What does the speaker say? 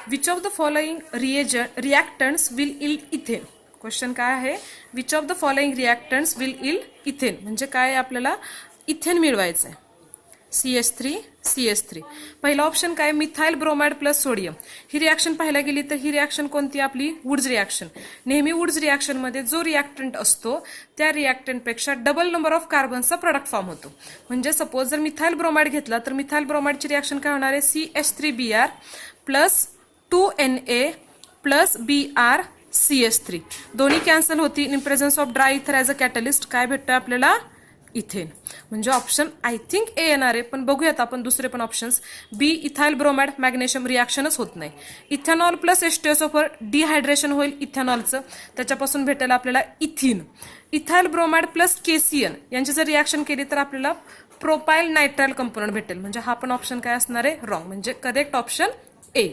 Which of the following reactants will yield ethane. Question काय आहे, which of the following reactants will yield ethane म्हणजे काय आपल्याला ethane मिळवायचं आहे. CH3 पहिला ऑप्शन काय, मिथाइल ब्रोमाइड प्लस सोडियम. ही रिॲक्शन पाहायला गेली तर ही रिॲक्शन कोणती आपली वुड्स रिॲक्शन. नेहमी वुड्स रिॲक्शनमध्ये जो रिॲक्टंट असतो त्या रिॲक्टंटपेक्षा डबल नंबर ऑफ कार्बनचा प्रोडक्ट फॉर्म होतो. म्हणजे सपोज जर मिथाइल ब्रोमाइड घेतला तर मिथाइल ब्रोमाइडची रिॲक्शन काय होणार आहे, CH3Br plus 2Na plus Br CH3 दोन्ही कॅन्सल होती. इन प्रेझन्स ऑफ ड्राय इथर ॲज अ कॅटलिस्ट काय भेटतं आपल्याला, इथेन. म्हणजे ऑप्शन आय थिंक ए येणार आहे, पण बघूयात आपण दुसरे पण ऑप्शन्स. बी इथाइल ब्रोमाइड मॅग्नेशियम रिॲक्शनच होत नाही. इथेनॉल प्लस H2SO4 डिहायड्रेशन होईल इथेनॉलचं, त्याच्यापासून भेटेल आपल्याला इथिन. इथाइल ब्रोमाइड प्लस KCN यांची जर रिॲक्शन केली तर आपल्याला प्रोपाइल नायट्राइल कंपोनंट भेटेल. म्हणजे हा पण ऑप्शन काय असणार आहे, रॉंग. म्हणजे करेक्ट ऑप्शन ए.